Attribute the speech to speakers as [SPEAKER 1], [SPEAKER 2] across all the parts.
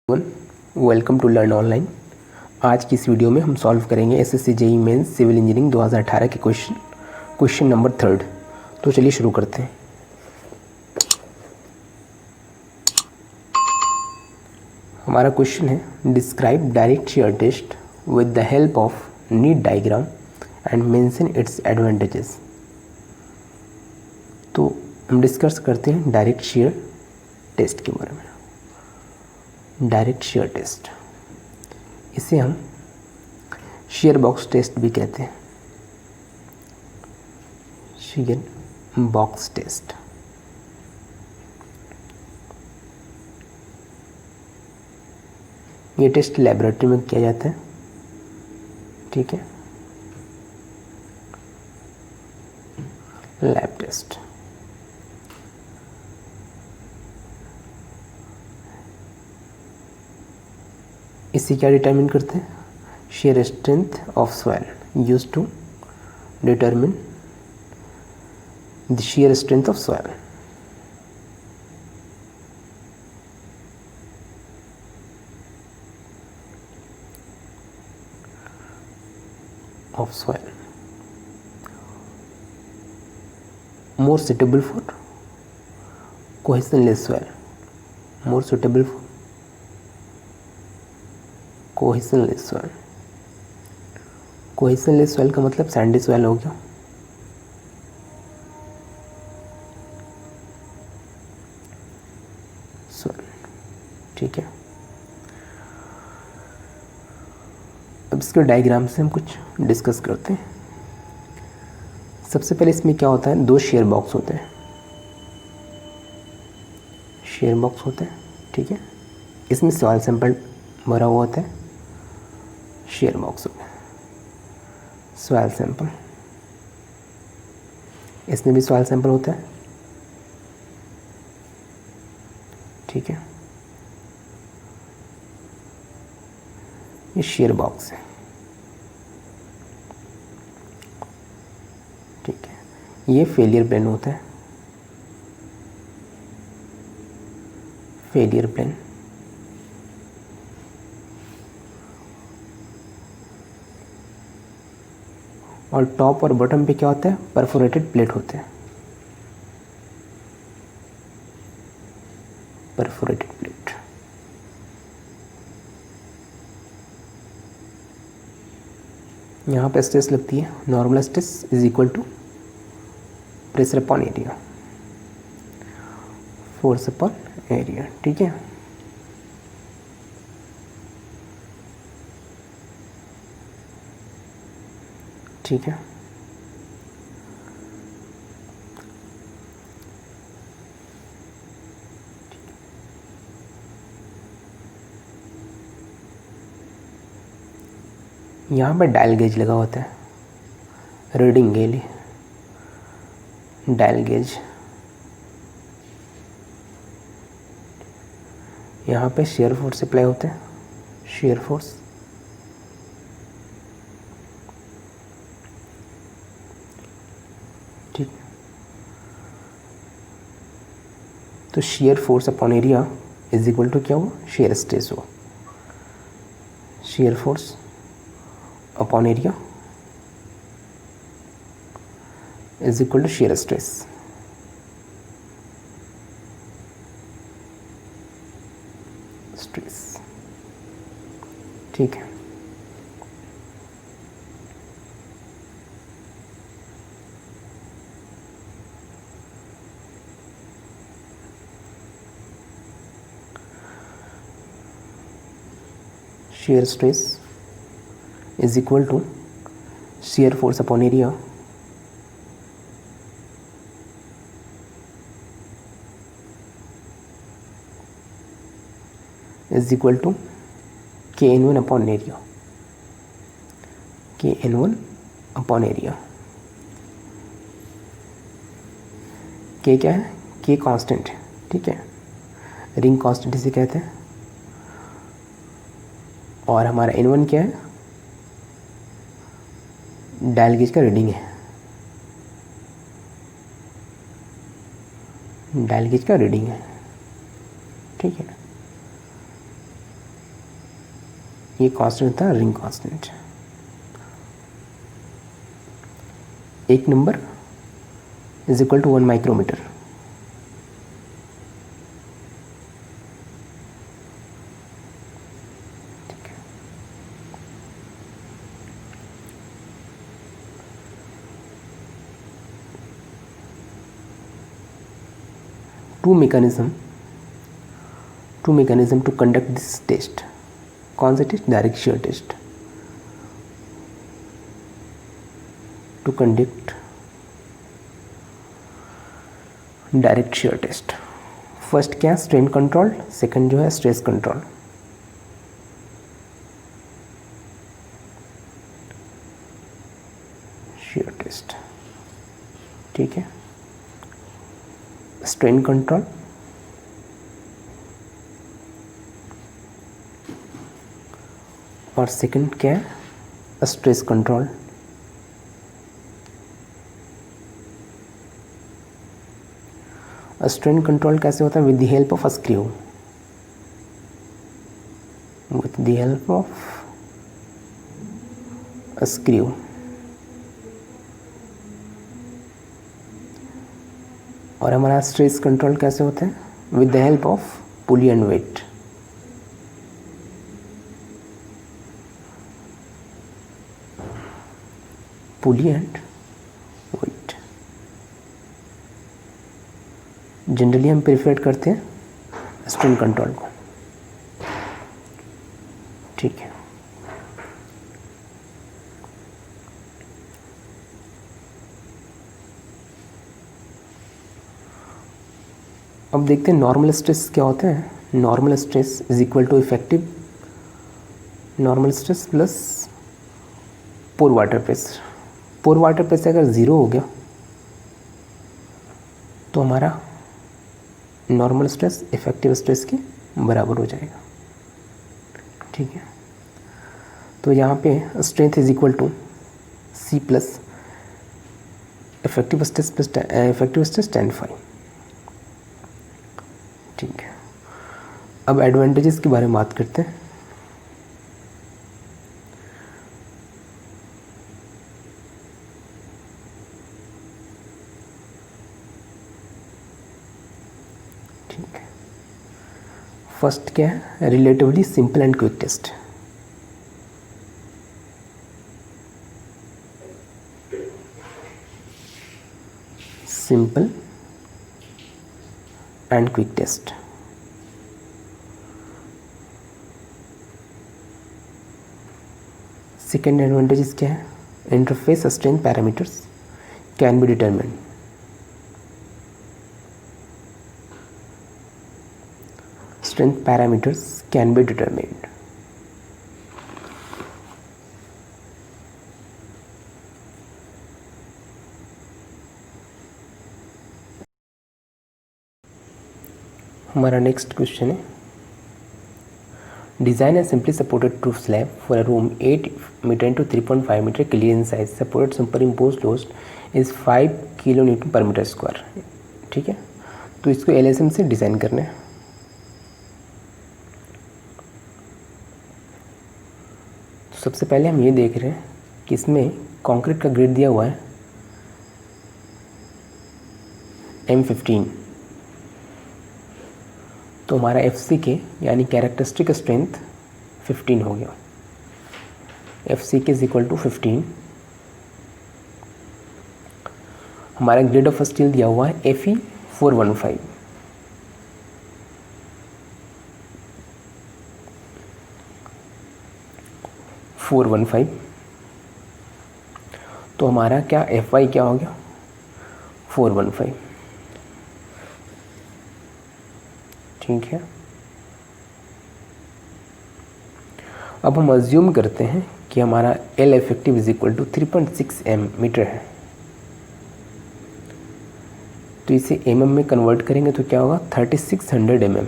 [SPEAKER 1] Welcome to learn online. आज की इस वीडियो में हम सॉल्व करेंगे SSC JEE mains civil engineering 2018 के क्वेश्चन नंबर 3। तो चलिए शुरू करते हैं। हमारा क्वेश्चन है describe direct shear test with the help of neat diagram and mention its advantages. तो हम डिस्कस करते हैं डायरेक्ट शेयर टेस्ट के बारे में। डायरेक्ट शेयर टेस्ट, इसे हम शेयर बॉक्स टेस्ट भी कहते हैं। शेयर बॉक्स टेस्ट ये टेस्ट लैबोरेटरी में किया जाता है, ठीक है। लैब टेस्ट इसी क्या डिटरमिन करते हैं? Shear strength of soil used to determine the shear strength of soil. more suitable for cohesionless soil, more suitable for cohesionless soil। cohesionless soil का मतलब सैंडी सॉइल हो गया, ठीक है। अब इसके डायग्राम से हम कुछ डिस्कस करते हैं। सबसे पहले इसमें क्या होता है, दो शेयर बॉक्स होते हैं, शेयर बॉक्स होते हैं, ठीक है। इसमें सॉइल सैंपल भरा हुआ होता है, शेयर बॉक्स होता है, सॉइल सैंपल। इसमें भी सॉइल सैंपल होता है, ठीक है। ये शेयर बॉक्स है, ठीक है। ये फेलियर प्लेन होता है, फेलियर प्लेन। और टॉप और बॉटम पे क्या होता है, परफोरेटेड प्लेट होते हैं, परफोरेटेड प्लेट। यहाँ पे स्ट्रेस लगती है, normal stress is equal to pressure upon area, force upon area, ठीक है। ठीक है, यहाँ पर डायल गेज लगा होता है, रीडिंग के लिए डायल गेज। यहाँ पे शेयर फोर्स अप्लाई होता है, शेयर फोर्स, ठीक। तो shear force upon area is equal to क्या हुआ, शेयर स्ट्रेस हुआ, shear force upon area is equal to shear stress. Stress, ठीक है। Shear stress is equal to shear force upon area is equal to Kn1 upon area, Kn1 upon area। K क्या है, K constant है, ठीक है, ring constant इसे कहते हैं। और हमारा N1 क्या है, डायल गेज का रीडिंग है, डायल गेज का रीडिंग है, ठीक है। ये कांस्टेंट होता है रिंग कांस्टेंट। एक number is equal to 1 micrometre. To mechanism to conduct this test। कौन सा test? Direct shear test. To conduct direct shear test. First क्या? Strain control. सेकंड जो है स्ट्रेस कंट्रोल। shear टेस्ट, ठीक है। स्ट्रेन कंट्रोल, और second क्या है? Stress control. स्ट्रेन कंट्रोल कैसे होता है? With the help of a screw, with the help of a screw. और हमारा स्ट्रेस कंट्रोल कैसे होता है? With the help of pulley and weight. Pulley and weight. Generally हम प्रेफर करते हैं स्ट्रेन कंट्रोल को, ठीक है। अब देखते हैं नॉर्मल स्ट्रेस क्या होता है। Normal stress is equal to effective normal stress plus pore water pressure. Pore water pressure अगर ज़ीरो हो गया तो हमारा नॉर्मल स्ट्रेस इफेक्टिव स्ट्रेस के बराबर हो जाएगा, ठीक है। तो यहाँ पे strength is equal to C plus effective stress tan phi, ठीक है। अब एडवांटेजेस के बारे में बात करते हैं। ठीक है, फर्स्ट क्या है? Relatively simple and quick test. Simple and quick test. Second advantage क्या है? Interface strength parameters can be determined. Strength parameters can be determined. हमारा नेक्स्ट क्वेश्चन है, design a simply supported roof slab for a room 8 metre into 3.5 metre clear in size. Supported super impose load is 5 kilo newton per metre square, ठीक है। तो इसको LSM से design करना है। सबसे पहले हम ये देख रहे हैं कि इसमें कंक्रीट का ग्रेड दिया हुआ है M15। तो हमारा FCK यानी कैरेक्टरिस्टिक स्ट्रेंथ 15 हो गया। FCK is equal to 15। हमारा ग्रेड ऑफ स्टील दिया हुआ है Fe 415। तो हमारा क्या Fy क्या हो गया? 415, ठीक है। अब हम अज्यूम करते हैं कि हमारा L effective is equal to 3.6 metre है। तो इसे mm में कन्वर्ट करेंगे तो क्या होगा? 3600 mm।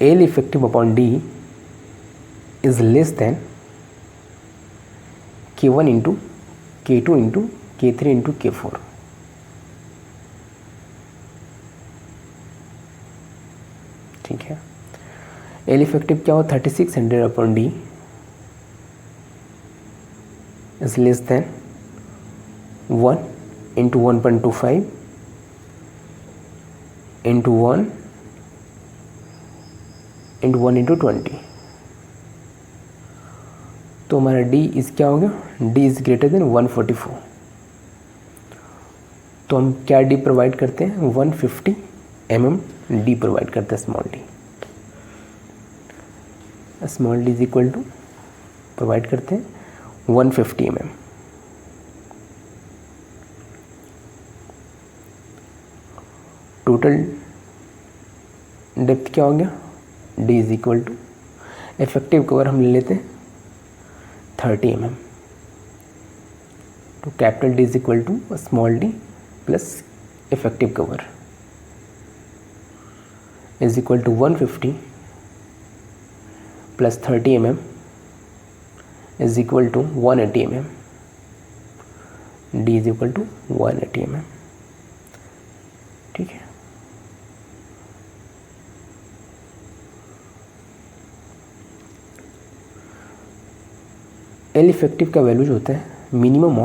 [SPEAKER 1] L effective upon D is less then K1 into K2 into K3 into K4। L effective क्या हो 3600 upon D is less then 1 into 1.25 into 1 into 1 into 20। तो हमारा डी इज क्या हो गया, डी इज ग्रेटर देन 144। तो हम क्या डी प्रोवाइड करते हैं 150 mm डी प्रोवाइड करते हैं small d. Small d is equal to provide करते हैं 150 mm। टोटल डेप्थ क्या हो गया D is equal to effective cover हम ले लेते हैं 30 mm। तो capital D is equal to small d plus effective cover is equal to 150 plus 30 mm is equal to 180 mm। D is equal to 180 mm। ठीक है, L effective का value जो होता है minimum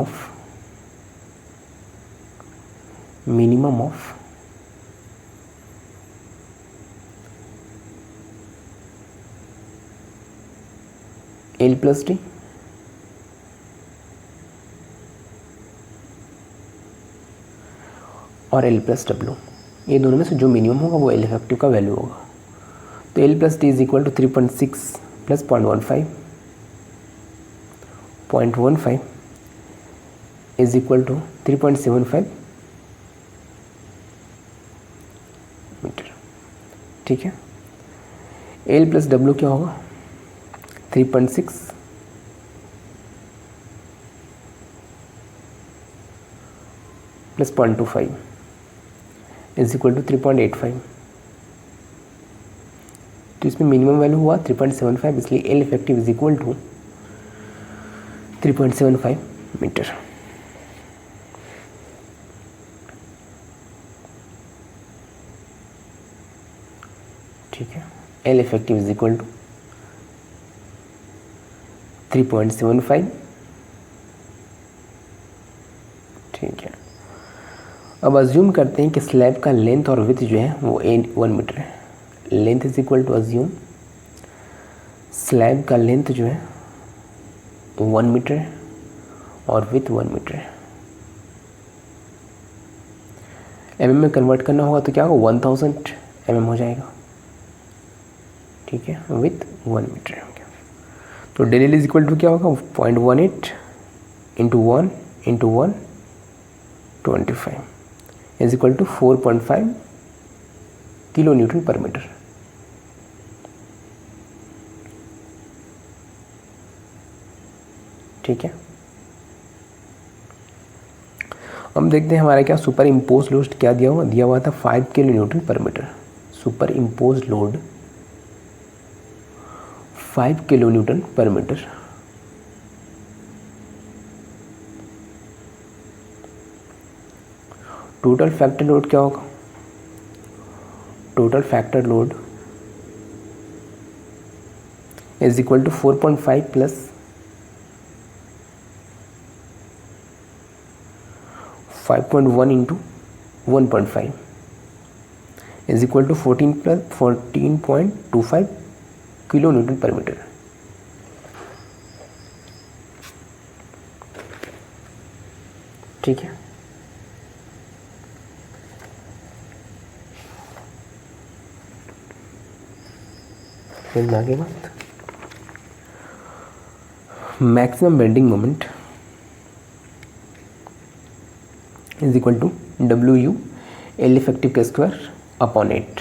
[SPEAKER 1] of L plus D और L plus W, ये दोनों में से जो मिनिमम होगा वो एल इफेक्टिव का वैल्यू होगा। तो L plus D is equal to 3.6 plus 0.15 is equal to 3.75 metre. ठीक है, एल प्लस डब्ल्यू क्या होगा 3.6 प्लस 0.25 इज इक्वल टू 3.85। तो इसमें मिनिमम वैल्यू हुआ 3.75, इसलिए L effective is equal to 3.75 metre. ठीक है, L effective is equal to 3.75। ठीक है, अब अज्यूम करते हैं कि स्लैब का लेंथ और विड्थ जो है वो 1 मीटर है। Length is equal to assume slab का लेंथ जो है 1 मीटर है और विड्थ 1 मीटर है। mm में कन्वर्ट करना होगा तो क्या होगा 1000 mm हो जाएगा। ठीक है, विथ 1 मीटर हो गया। तो dead L is equal to क्या होगा 0.18 into 1 into 1 25 is equal to 4.5 kilo newton per metre. ठीक है, हम देखते हैं हमारा क्या सुपर इम्पोज लोड क्या दिया हुआ था 5 kilo newton per metre. Super impose load 5 kilo newton per metre. Total factor load क्या होगा, total factor load is equal to 4.5 plus 5.1 into 1.5 is equal to 14.25 kilo newton per metre. ठीक है, फिर आगे बात maximum bending moment is equal to WU L effective का square upon 8।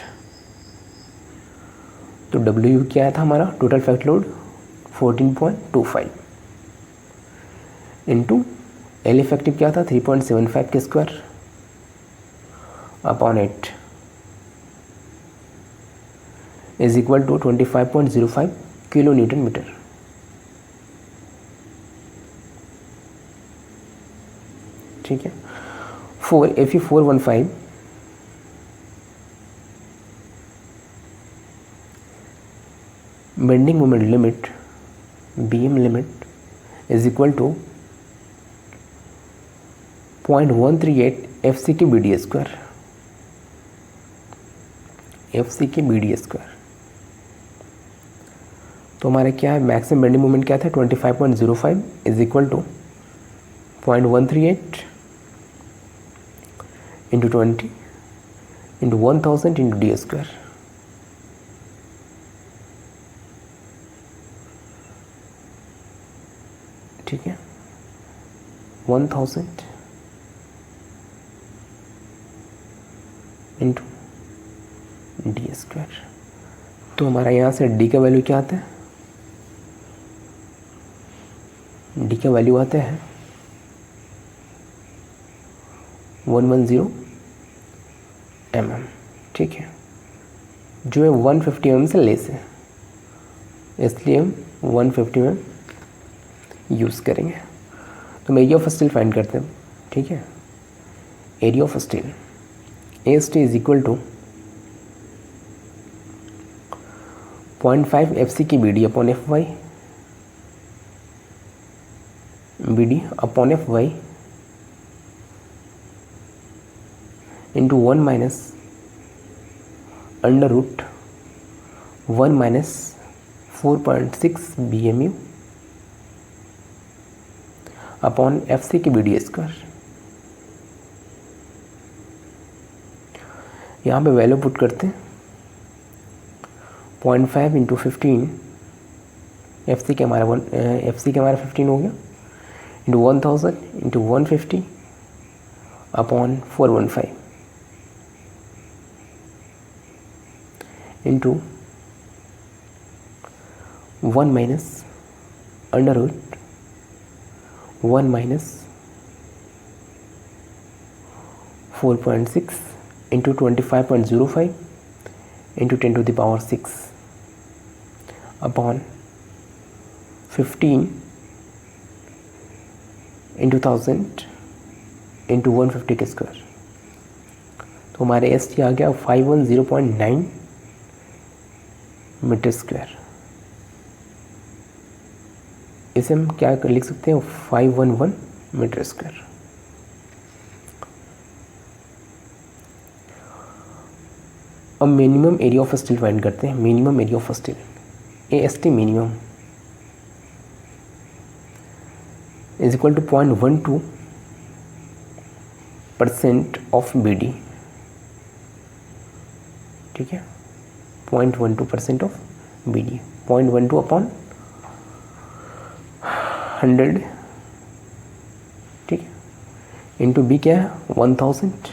[SPEAKER 1] तो WU क्या था हमारा total factor load 14.25 into L effective क्या था 3.75 के square upon 8 is equal to 25.05 kilo newton metre. ठीक है, Fe 415 415 bending moment limit BM limit is equal to 0.138 FC K BD square, FC K BD square. तो हमारे क्या है, maximum bending moment क्या था, 25.05 is equal to 0.138 into 20 into 1000 into D square. ठीक है, 1000 इंटू D स्क्वायर। तो हमारा यहाँ से D का वैल्यू क्या आता है, D का वैल्यू आता है 110 mm। ठीक है, जो है 150 mm से लेस है, इसलिए हम 150 mm यूज़ करेंगे। तो हम एरिया ऑफ स्टील फाइंड करते हैं। ठीक है, area of steel AST is equal to 0.5 FC K BD upon FY, BD upon FY into 1 minus under root 1 minus 4.6 BMU upon FC K BD square. यहाँ पे value put करते हैं, 0.5 into 15, FC के हमारा 15 हो गया, into 1000 into 150 upon 415 into 1 minus under root 1 minus 4.6 into 25.05 into 10 to the power 6 upon 15 into 1000 into 150 के square. तो हमारे ST आ गया 510.9 मीटर स्क्वायर। इसे हम क्या लिख सकते हैं, 511 मीटर स्क्वायर। अब minimum area of steel find करते हैं। Minimum area of steel AST minimum is equal to 0.12% of BD। ठीक है, 0.12% ऑफ BD, 0.12 अपॉन 100। ठीक है, इंटू B क्या है, 1000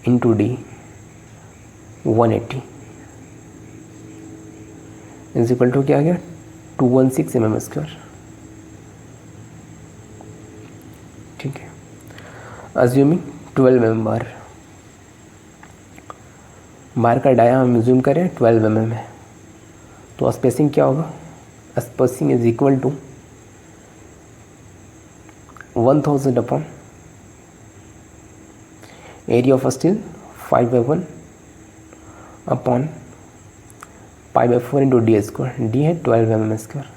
[SPEAKER 1] into D 180 is equal to क्या आ गया, 216 mm स्क्वायर। ठीक है, अज्यूमिंग 12 mm बार का डाया हम अज्यूम करें 12 mm है, तो स्पेसिंग क्या होगा, spacing is equal to 1000 upon area of steel 5/1 upon π/4 into D square. D है 12 mm square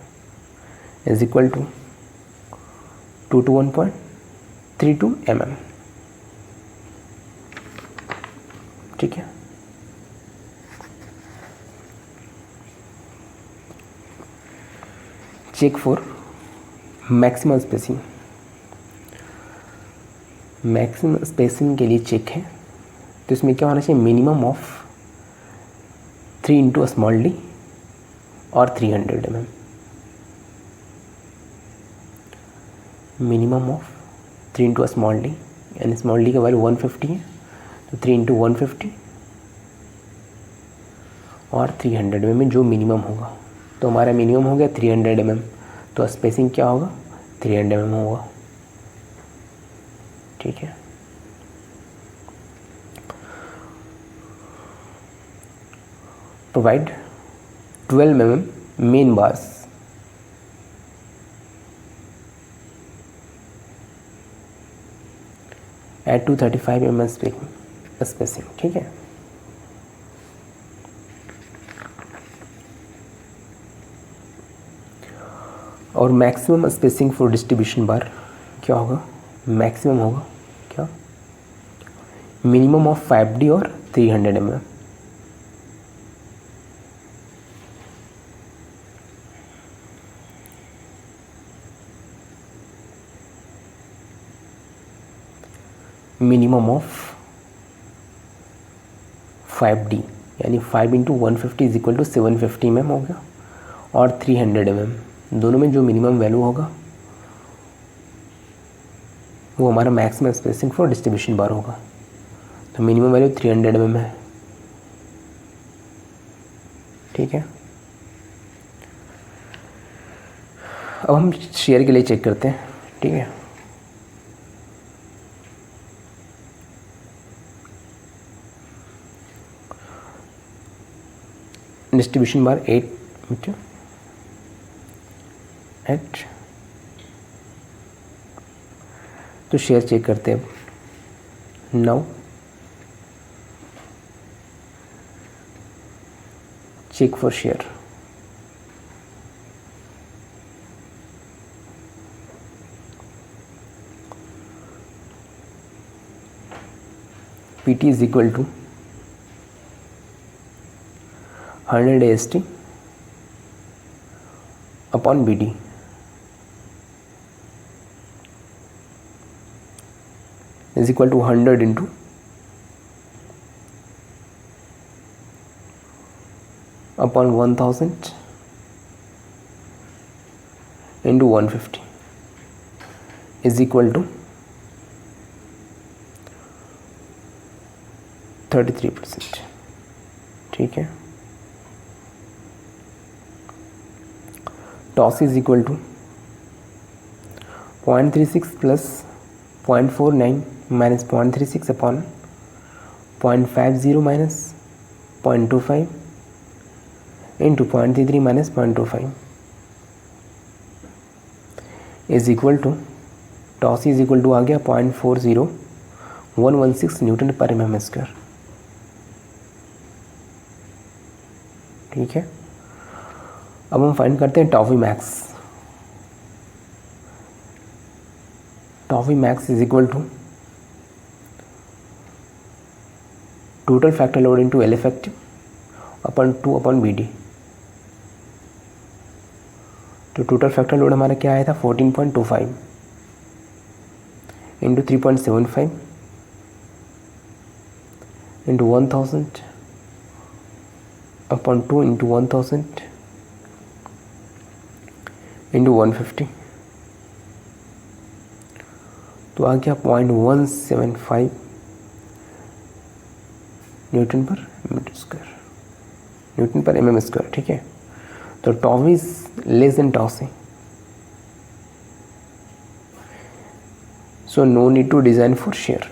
[SPEAKER 1] is equal to 221.32 mm। ठीक है, check for maximum spacing. Maximum spacing के लिए चेक है, तो इसमें क्या होना चाहिए, minimum of 3 into small d और 300 mm। Minimum of 3 into small d, यानी स्मॉल d का वैल्यू 150 है, तो 3 इंटू 150 और 300 mm में जो मिनिमम होगा। तो हमारा मिनिमम हो गया 300 mm, तो स्पेसिंग क्या होगा, 300 mm होगा। ठीक है, provide 12 mm main bars at 235 mm spacing. ठीक है, और maximum spacing for distribution bar क्या होगा, मैक्सिमम होगा क्या, मिनिमम ऑफ 5D और 300 mm। मिनिमम ऑफ 5D यानी 5 × 150 = 750 mm हो गया, और 300 mm, दोनों में जो मिनिमम वैल्यू होगा वो हमारा मैक्सिमम स्पेसिंग फॉर डिस्ट्रीब्यूशन बार होगा। तो मिनिमम वैल्यू 300 mm है, ठीक है। अब हम शेयर के लिए चेक करते हैं, ठीक है। डिस्ट्रीब्यूशन बार 8 तो शेयर चेक करते हैं अब। Now check for shear. PT is equal to 100 AST upon BD is equal to 100 into upon 1000 into 150 is equal to 33%, ठीक है। Toss is equal to 0.36 plus 0.49 minus 0.36 upon 0.50 minus 0.25 into 0.33 minus 0.25 is equal to, toss is equal to आ गया 0.40116 Newton per mm square, ठीक है। अब हम find करते हैं टॉफी मैक्स। टॉफी max is equal to total factor load into L effective upon 2 upon BD। तो टोटल फैक्टर लोड हमारा क्या आया था 14.25 into 3.75 into 1000 upon 2 into 1000 into 150, तो आ गया 0.175 newton per metre square, newton per mm square, ठीक है। तो टॉव इज लेस देन टॉस, so no need to design for shear.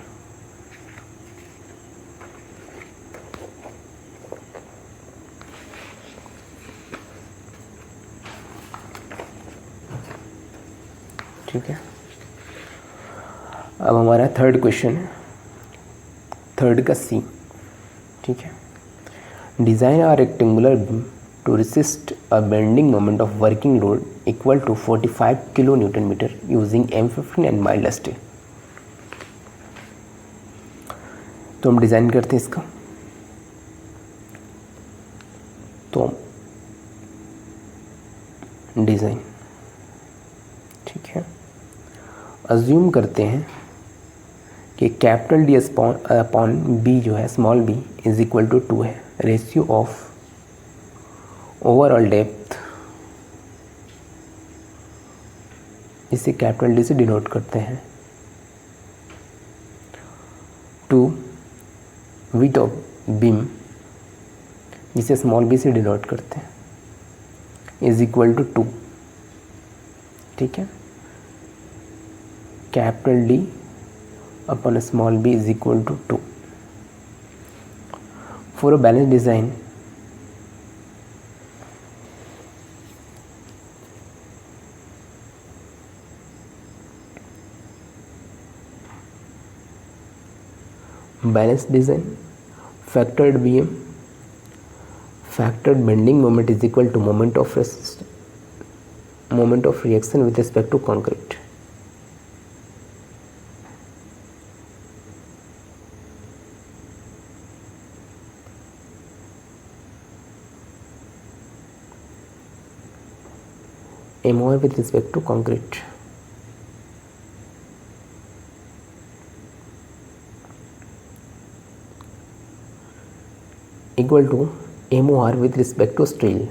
[SPEAKER 1] ठीक है। अब हमारा थर्ड क्वेश्चन है, थर्ड का C, ठीक है। Design a rectangular beam to resist a bending moment of working load equal to 45 kilo newton metre using M15 and mild steel. तो हम डिज़ाइन करते हैं इसका। तो डिज़ाइन, ठीक है। अज्यूम करते हैं कि कैपिटल D अपॉन B जो है small b is equal to 2 है। रेशियो ऑफ ओवरऑल डेप्थ, इसे कैपिटल D से डिनोट करते हैं, टू विड्थ ऑफ बीम जिसे स्मॉल b से डिनोट करते हैं इज इक्वल टू 2, ठीक है। Capital D upon a small b is equal to 2. For a balanced design, factored BM, factored bending moment is equal to moment of resistance moment of reaction with respect to concrete. MOR with respect to concrete. Equal to MOR with respect to steel.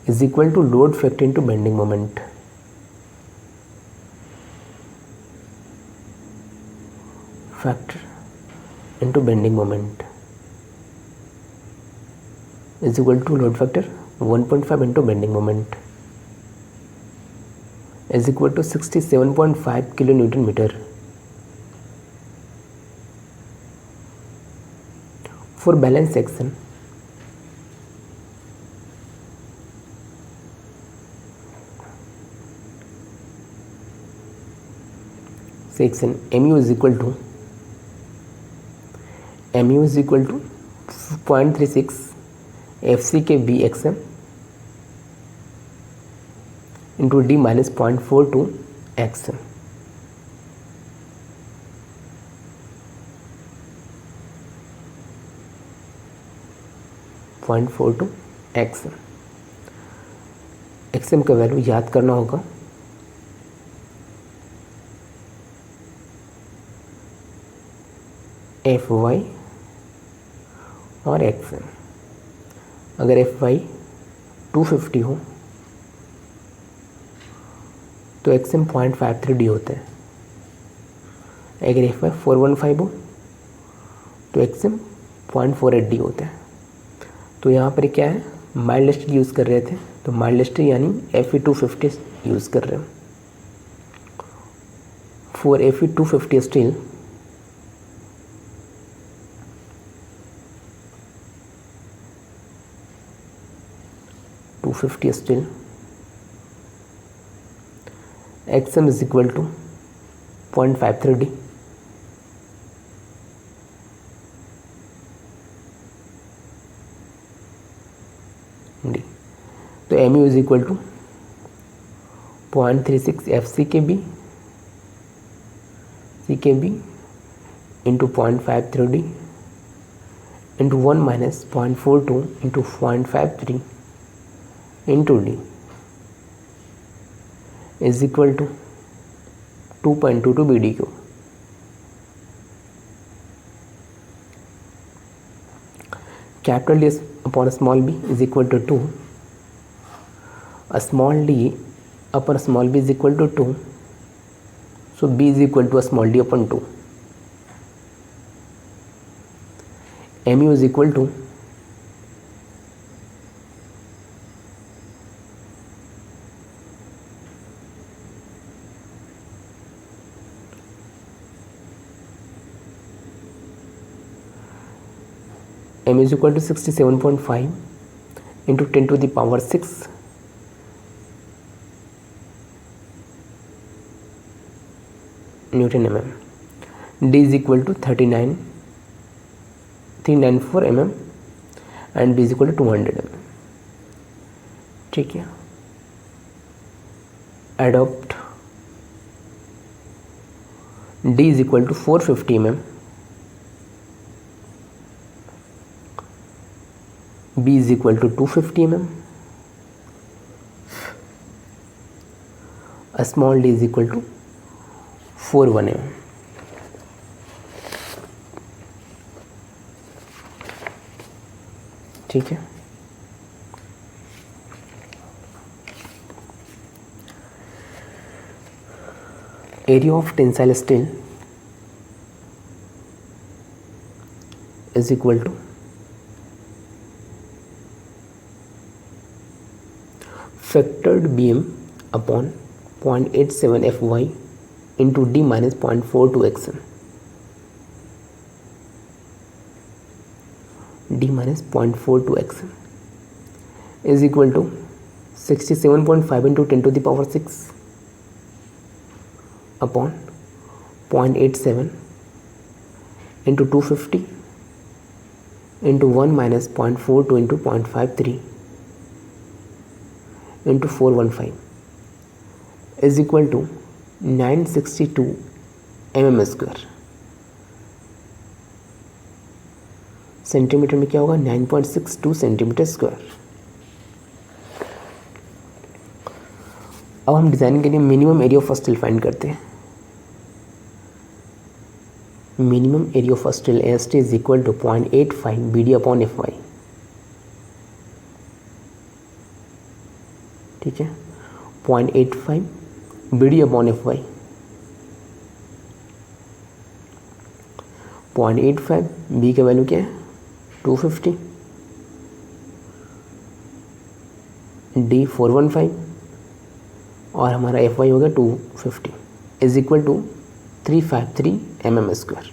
[SPEAKER 1] Is equal to load factor into bending moment. Factor into bending moment is equal to load factor 1.5 into bending moment is equal to 67.5 kilonewton meter. For balance section, MU is equal to 0.36 FCK BXM into D minus 0.42 XM. XM का value याद करना होगा, FY और XM. अगर FY 250 हो तो XM 0.53D होता है. अगर FY 415 हो तो XM 0.48D होता है. तो यहाँ पर क्या है, माइल्ड स्टील यूज़ कर रहे थे, तो माइल्ड स्टील यानी Fe 250 यूज़ कर रहे हैं. For Fe 250 steel steel, XM is equal to 0.53D. D. तो MU is equal to 0.36 FCKB into 0.53D into 1 minus 0.42 into 0.53 into D is equal to 2.22 BDQ. Capital D upon small b is equal to 2. A small d upon small b is equal to 2. So b is equal to a small d upon 2. MU is equal to M is equal to 67.5 into 10 to the power 6 Newton mm. D is equal to 394 mm and B is equal to 200 mm. ठीक है. Adopt D is equal to 450 mm. B is equal to 250 mm. A small d is equal to 41 mm. ठीक है. Area of tensile steel is equal to factored BM upon 0.87 FY into D minus 0.42 XM. D minus 0.42 XM is equal to 67.5 into 10 to the power 6 upon 0.87 into 250 into 1 minus 0.42 into 0.53 into 415 is equal to 962 mm square. Centimetre में क्या होगा? 9.62 centimetre square. अब हम design के लिए minimum area of first hill find करते हैं। Minimum area of first hill S T is equal to 0.85 B D upon F Y. ठीक है, 0.85 B D upon F Y. 0.85 B का वैल्यू क्या है? 250, डी 415 और हमारा एफ वाई हो गया 250 is equal to 353 mm square.